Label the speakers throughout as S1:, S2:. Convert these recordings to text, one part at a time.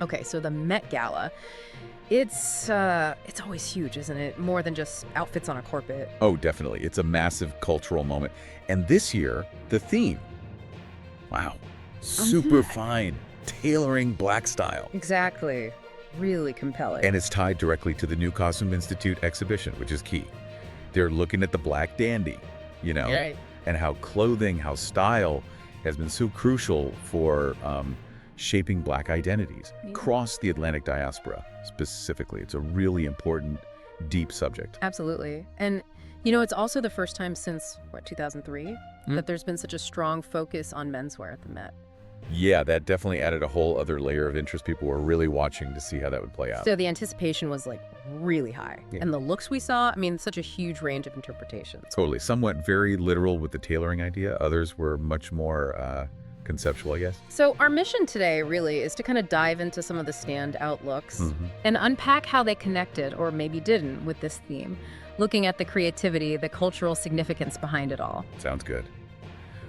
S1: Okay, so the Met Gala, it's always huge, isn't it? More than just outfits on a carpet.
S2: Oh, definitely. It's a massive cultural moment. And this year, the theme. Wow. Super fine, tailoring black style.
S1: Exactly. Really compelling.
S2: And it's tied directly to the new Costume Institute exhibition, which is key. They're looking at the black dandy,
S1: Right.
S2: and how clothing, how style has been so crucial for shaping black identities across the Atlantic diaspora specifically. It's a really important, deep subject.
S1: Absolutely. And, it's also the first time since, 2003, that there's been such a strong focus on menswear at the Met.
S2: Yeah, that definitely added a whole other layer of interest. People were really watching to see how that would play out.
S1: So the anticipation was, really high.
S2: Yeah.
S1: And the looks we saw, such a huge range of interpretations.
S2: Totally. Some went very literal with the tailoring idea. Others were much more conceptual, I guess.
S1: So our mission today really is to kind of dive into some of the standout looks and unpack how they connected, or maybe didn't, with this theme, looking at the creativity, the cultural significance behind it all.
S2: Sounds good.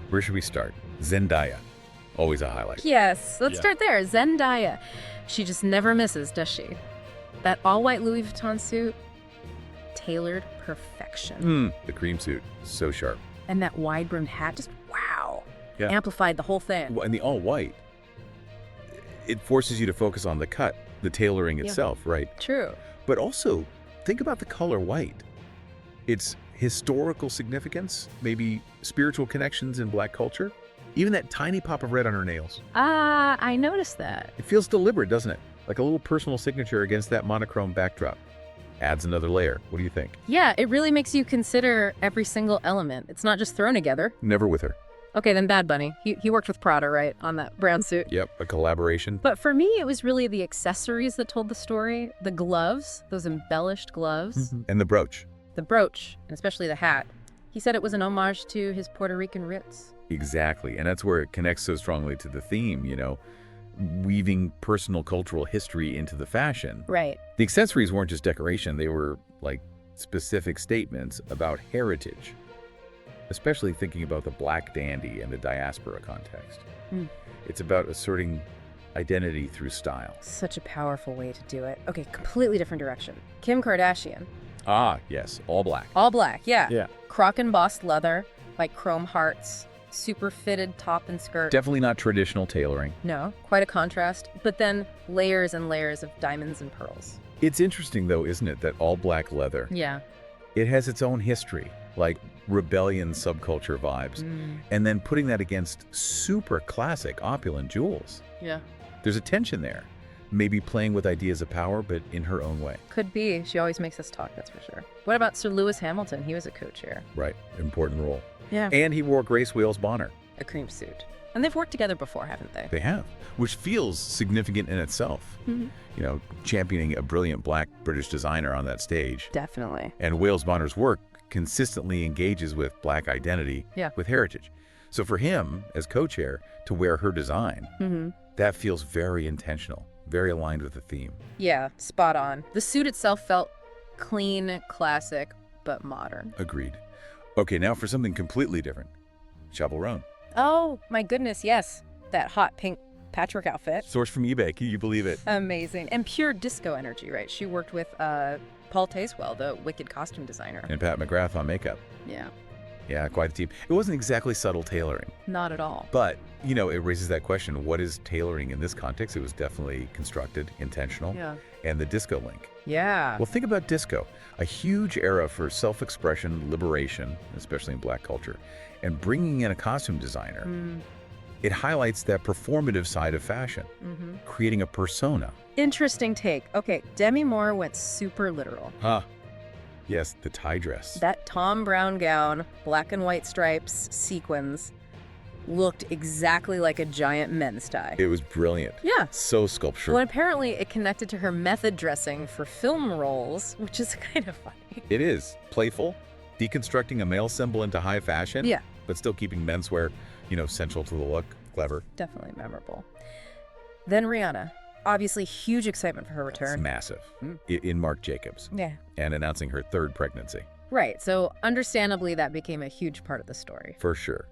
S2: Where should we start? Zendaya. Always a highlight.
S1: Yes, let's start there. Zendaya. She just never misses, does she? That all-white Louis Vuitton suit, tailored perfection.
S2: The cream suit, so sharp.
S1: And that wide-brimmed hat, just wow.
S2: Yeah.
S1: Amplified the whole thing.
S2: And the all-white, it forces you to focus on the cut, the tailoring itself, right?
S1: True.
S2: But also, think about the color white. Its historical significance, maybe spiritual connections in black culture. Even that tiny pop of red on her nails.
S1: I noticed that.
S2: It feels deliberate, doesn't it? Like a little personal signature against that monochrome backdrop. Adds another layer. What do you think?
S1: Yeah, it really makes you consider every single element. It's not just thrown together.
S2: Never with her.
S1: Okay, then Bad Bunny. He worked with Prada, right, on that brown suit?
S2: Yep, a collaboration.
S1: But for me, it was really the accessories that told the story. The gloves, those embellished gloves.
S2: And the brooch.
S1: The brooch, and especially the hat. He said it was an homage to his Puerto Rican roots.
S2: Exactly, and that's where it connects so strongly to the theme, weaving personal cultural history into the fashion.
S1: Right.
S2: The accessories weren't just decoration, they were like specific statements about heritage, especially thinking about the black dandy and the diaspora context. It's about asserting identity through style.
S1: Such a powerful way to do it. Okay, completely different direction. Kim Kardashian.
S2: Ah, yes, all black.
S1: All black, yeah.
S2: Yeah.
S1: Croc embossed leather, like chrome hearts, super fitted top and skirt.
S2: Definitely not traditional tailoring.
S1: No, quite a contrast, but then layers and layers of diamonds and pearls.
S2: It's interesting though, isn't it, that all black leather,
S1: Yeah.
S2: it has its own history, like rebellion subculture vibes, and then putting that against super classic opulent jewels.
S1: Yeah.
S2: There's a tension there. Maybe playing with ideas of power, but in her own way.
S1: Could be. She always makes us talk, that's for sure. What about Sir Lewis Hamilton? He was a co-chair.
S2: Right, important role.
S1: Yeah.
S2: And he wore Grace Wales Bonner.
S1: A cream suit. And they've worked together before, haven't they?
S2: They have, which feels significant in itself. Championing a brilliant black British designer on that stage.
S1: Definitely.
S2: And Wales Bonner's work consistently engages with black identity, with heritage. So for him, as co-chair, to wear her design, that feels very intentional, very aligned with the theme.
S1: Yeah, spot on. The suit itself felt clean, classic, but modern.
S2: Agreed. Okay, now for something completely different. Chappell Roan.
S1: Oh, my goodness, yes. That hot pink patchwork outfit.
S2: Sourced from eBay, can you believe it?
S1: Amazing. And pure disco energy, right? She worked with Paul Tazewell, the Wicked costume designer.
S2: And Pat McGrath on makeup.
S1: Yeah.
S2: Yeah, quite a team. It wasn't exactly subtle tailoring.
S1: Not at all.
S2: But, it raises that question, what is tailoring in this context? It was definitely constructed, intentional.
S1: Yeah.
S2: And the disco link.
S1: Yeah.
S2: Well, think about disco, a huge era for self-expression, liberation, especially in black culture, and bringing in a costume designer. It highlights that performative side of fashion, creating a persona.
S1: Interesting take. Okay, Demi Moore went super literal.
S2: Yes, the tie dress.
S1: That Tom Brown gown, black and white stripes, sequins, looked exactly like a giant men's tie.
S2: It was brilliant.
S1: Yeah.
S2: So sculptural.
S1: Well, apparently it connected to her method dressing for film roles, which is kind of funny.
S2: It is. Playful, deconstructing a male symbol into high fashion.
S1: Yeah.
S2: But still keeping menswear, central to the look. Clever.
S1: Definitely memorable. Then Rihanna. Obviously, huge excitement for her return.
S2: It's massive. In Marc Jacobs.
S1: Yeah.
S2: And announcing her third pregnancy.
S1: Right. So understandably, that became a huge part of the story.
S2: For sure.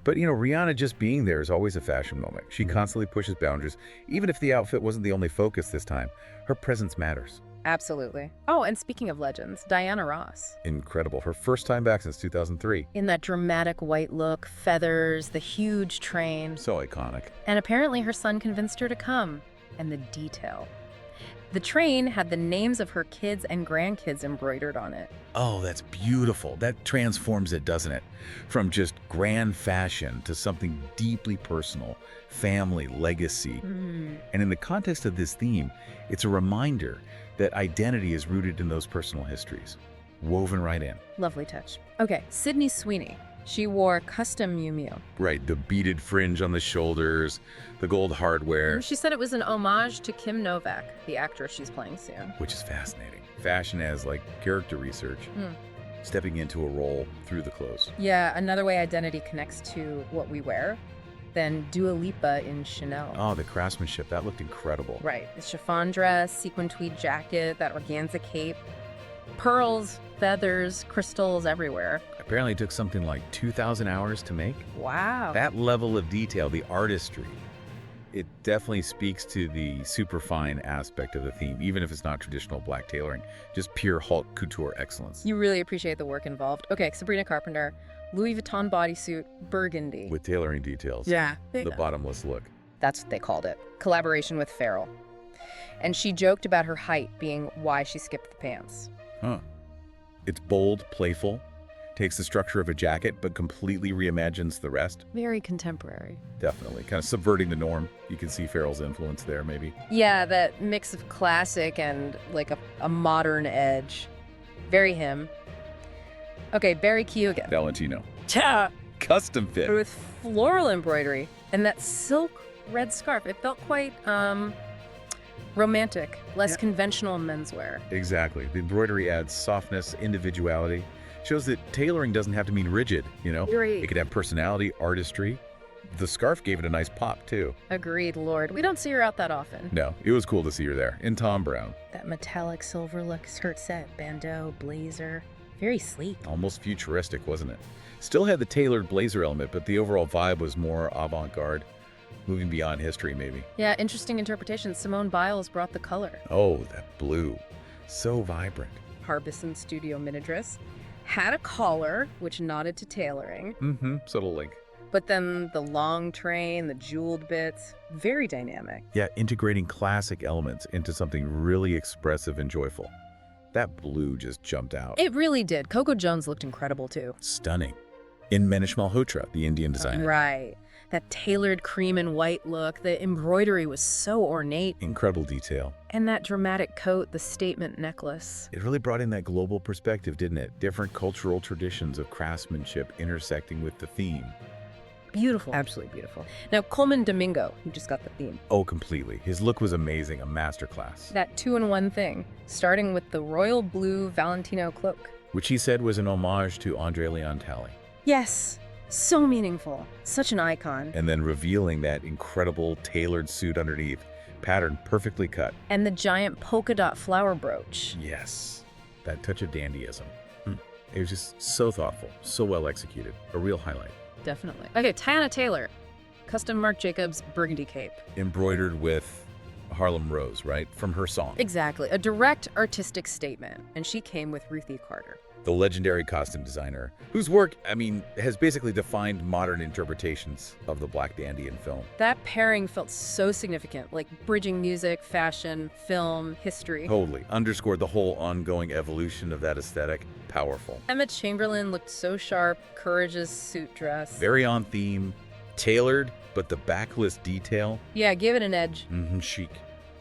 S2: But, Rihanna just being there is always a fashion moment. She constantly pushes boundaries. Even if the outfit wasn't the only focus this time, her presence matters.
S1: Absolutely. Oh, and speaking of legends, Diana Ross.
S2: Incredible. Her first time back since 2003.
S1: In that dramatic white look, feathers, the huge train.
S2: So iconic.
S1: And apparently her son convinced her to come. And the detail. The train had the names of her kids and grandkids embroidered on it.
S2: Oh, that's beautiful. That transforms it, doesn't it? From just grand fashion to something deeply personal, family, legacy. And in the context of this theme, it's a reminder that identity is rooted in those personal histories, woven right in.
S1: Lovely touch. Okay, Sydney Sweeney. She wore custom Miu Miu.
S2: Right, the beaded fringe on the shoulders, the gold hardware.
S1: She said it was an homage to Kim Novak, the actress she's playing soon.
S2: Which is fascinating. Fashion as, character research. Stepping into a role through the clothes.
S1: Yeah, another way identity connects to what we wear. Then Dua Lipa in Chanel.
S2: Oh, the craftsmanship. That looked incredible.
S1: Right. The chiffon dress, sequin tweed jacket, that organza cape. Pearls, feathers, crystals everywhere.
S2: Apparently it took something like 2,000 hours to make.
S1: Wow.
S2: That level of detail, the artistry, it definitely speaks to the superfine aspect of the theme, even if it's not traditional black tailoring, just pure haute couture excellence.
S1: You really appreciate the work involved. Okay, Sabrina Carpenter, Louis Vuitton bodysuit, burgundy.
S2: With tailoring details.
S1: Yeah.
S2: The bottomless look.
S1: That's what they called it. Collaboration with Farrell. And she joked about her height being why she skipped the pants.
S2: Huh. It's bold, playful, takes the structure of a jacket, but completely reimagines the rest.
S1: Very contemporary.
S2: Definitely. Kind of subverting the norm. You can see Farrell's influence there, maybe.
S1: Yeah, that mix of classic and a modern edge. Very him. Okay, Barry Keoghan.
S2: Valentino.
S1: Yeah.
S2: Custom fit.
S1: With floral embroidery and that silk red scarf. It felt quite romantic, less conventional menswear.
S2: Exactly. The embroidery adds softness, individuality. Shows that tailoring doesn't have to mean rigid,
S1: Great.
S2: It could have personality, artistry. The scarf gave it a nice pop, too.
S1: Agreed, Lord. We don't see her out that often.
S2: No, it was cool to see her there, in Tom Brown.
S1: That metallic silver look skirt set, bandeau, blazer. Very sleek.
S2: Almost futuristic, wasn't it? Still had the tailored blazer element, but the overall vibe was more avant-garde, moving beyond history, maybe.
S1: Yeah, interesting interpretation. Simone Biles brought the color.
S2: Oh, that blue. So vibrant.
S1: Harbison Studio mini dress. Had a collar, which nodded to tailoring.
S2: Subtle link.
S1: But then the long train, the jeweled bits, very dynamic.
S2: Yeah, integrating classic elements into something really expressive and joyful. That blue just jumped out.
S1: It really did. Coco Jones looked incredible, too.
S2: Stunning. In Manish Malhotra, the Indian designer.
S1: Right. That tailored cream and white look, the embroidery was so ornate.
S2: Incredible detail.
S1: And that dramatic coat, the statement necklace.
S2: It really brought in that global perspective, didn't it? Different cultural traditions of craftsmanship intersecting with the theme.
S1: Beautiful. Absolutely beautiful. Now, Coleman Domingo, who just got the theme.
S2: Oh, completely. His look was amazing, a masterclass.
S1: That two-in-one thing, starting with the royal blue Valentino cloak.
S2: Which he said was an homage to Andre Leon Talley.
S1: Yes. So meaningful. Such an icon.
S2: And then revealing that incredible tailored suit underneath, pattern perfectly cut.
S1: And the giant polka dot flower brooch.
S2: Yes. That touch of dandyism. It was just so thoughtful, so well executed. A real highlight.
S1: Definitely. Okay, Tiana Taylor. Custom Marc Jacobs burgundy cape.
S2: Embroidered with Harlem Rose, right? From her song.
S1: Exactly. A direct artistic statement. And she came with Ruthie Carter.
S2: The legendary costume designer, whose work, has basically defined modern interpretations of the Black Dandy in film.
S1: That pairing felt so significant, like bridging music, fashion, film, history.
S2: Totally. Underscored the whole ongoing evolution of that aesthetic. Powerful.
S1: Emma Chamberlain looked so sharp, Courage's suit dress.
S2: Very on theme, tailored, but the backless detail.
S1: Yeah, give it an edge.
S2: Chic.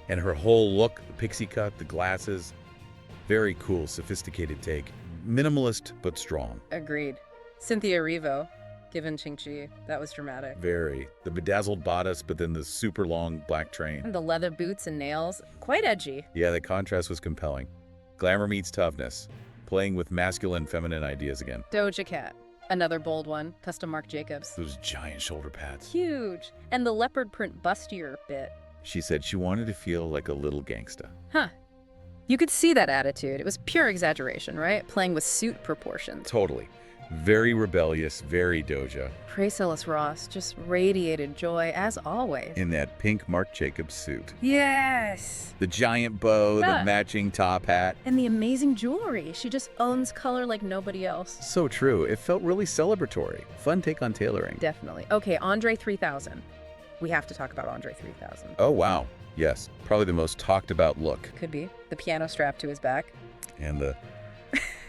S2: And her whole look, the pixie cut, the glasses. Very cool, sophisticated take. Minimalist, but strong.
S1: Agreed. Cynthia Erivo, given Ching-Chi, that was dramatic.
S2: Very. The bedazzled bodice, but then the super long black train.
S1: And the leather boots and nails, quite edgy.
S2: Yeah, the contrast was compelling. Glamour meets toughness, playing with masculine and feminine ideas again.
S1: Doja Cat, another bold one, custom Marc Jacobs.
S2: Those giant shoulder pads.
S1: Huge. And the leopard print bustier bit.
S2: She said she wanted to feel like a little gangsta.
S1: Huh. You could see that attitude. It was pure exaggeration, right? Playing with suit proportions.
S2: Totally. Very rebellious, very Doja.
S1: Praise Ross just radiated joy as always.
S2: In that pink Marc Jacobs suit.
S1: Yes!
S2: The giant bow,
S1: Yeah.
S2: the matching top hat.
S1: And the amazing jewelry. She just owns color like nobody else.
S2: So true. It felt really celebratory. Fun take on tailoring.
S1: Definitely. Okay, Andre 3000. We have to talk about Andre 3000.
S2: Oh, wow. Yes, probably the most talked about look.
S1: Could be. The piano strap to his back.
S2: And the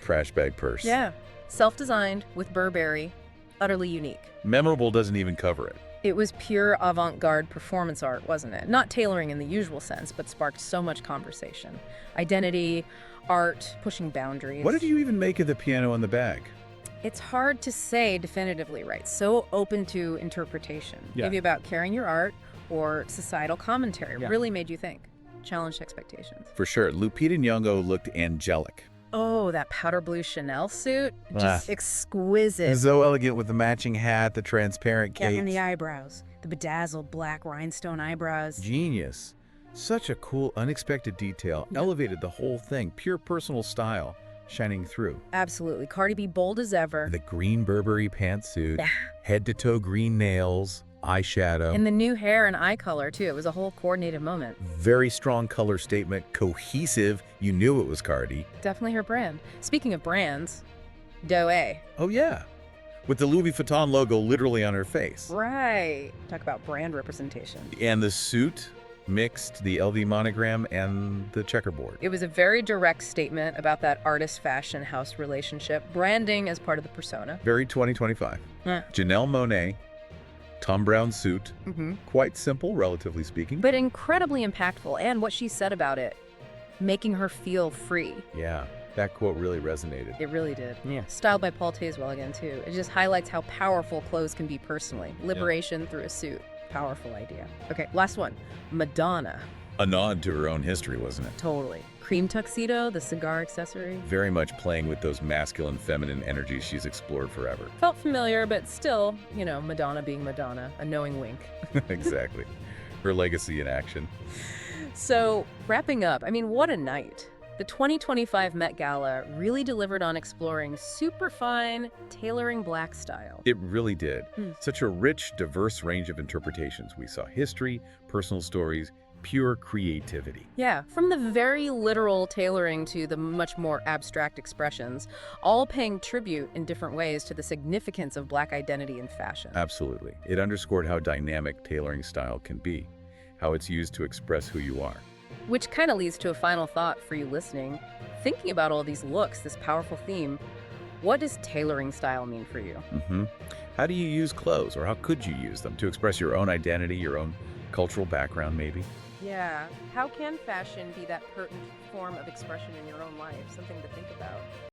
S2: trash bag purse.
S1: Yeah. Self-designed with Burberry. Utterly unique.
S2: Memorable doesn't even cover it.
S1: It was pure avant-garde performance art, wasn't it? Not tailoring in the usual sense, but sparked so much conversation. Identity, art, pushing boundaries.
S2: What did you even make of the piano on the bag?
S1: It's hard to say definitively, right? So open to interpretation.
S2: Yeah.
S1: Maybe about carrying your art or societal commentary.
S2: Yeah.
S1: Really made you think. Challenged expectations.
S2: For sure, Lupita Nyong'o looked angelic.
S1: Oh, that powder blue Chanel suit. Just exquisite.
S2: So elegant with the matching hat, the transparent cape.
S1: And the eyebrows. The bedazzled black rhinestone eyebrows.
S2: Genius. Such a cool, unexpected detail. Elevated the whole thing. Pure personal style shining through.
S1: Absolutely. Cardi B bold as ever.
S2: The green Burberry pantsuit.
S1: Yeah.
S2: Head-to-toe green nails. Eyeshadow.
S1: And the new hair and eye color, too. It was a whole coordinated moment.
S2: Very strong color statement. Cohesive. You knew it was Cardi.
S1: Definitely her brand. Speaking of brands, Doe.
S2: Oh, yeah. With the Louis Vuitton logo literally on her face.
S1: Right. Talk about brand representation.
S2: And the suit mixed the LV monogram and the checkerboard.
S1: It was a very direct statement about that artist-fashion house relationship, branding as part of the persona.
S2: Very 2025.
S1: Yeah.
S2: Janelle Monáe, Tom Brown suit.
S1: Mm-hmm.
S2: Quite simple, relatively speaking.
S1: But incredibly impactful, and what she said about it, making her feel free.
S2: Yeah, that quote really resonated.
S1: It really did.
S2: Yeah.
S1: Styled by Paul Tazewell again, too. It just highlights how powerful clothes can be personally. Liberation through a suit. Powerful idea. Okay, last one. Madonna.
S2: A nod to her own history, wasn't it?
S1: Totally. Cream tuxedo, the cigar accessory.
S2: Very much playing with those masculine, feminine energies she's explored forever.
S1: Felt familiar, but still, you know, Madonna being Madonna. A knowing wink.
S2: Exactly. Her legacy in action.
S1: So, wrapping up, I mean, what a night. The 2025 Met Gala really delivered on exploring superfine, tailoring black style.
S2: It really did. Such a rich, diverse range of interpretations. We saw history, personal stories, pure creativity.
S1: Yeah, from the very literal tailoring to the much more abstract expressions, all paying tribute in different ways to the significance of Black identity in fashion.
S2: Absolutely. It underscored how dynamic tailoring style can be, how it's used to express who you are.
S1: Which kind of leads to a final thought for you listening. Thinking about all these looks, this powerful theme, what does tailoring style mean for you?
S2: How do you use clothes, or how could you use them to express your own identity, your own cultural background, maybe?
S1: Yeah, how can fashion be that pertinent form of expression in your own life? Something to think about.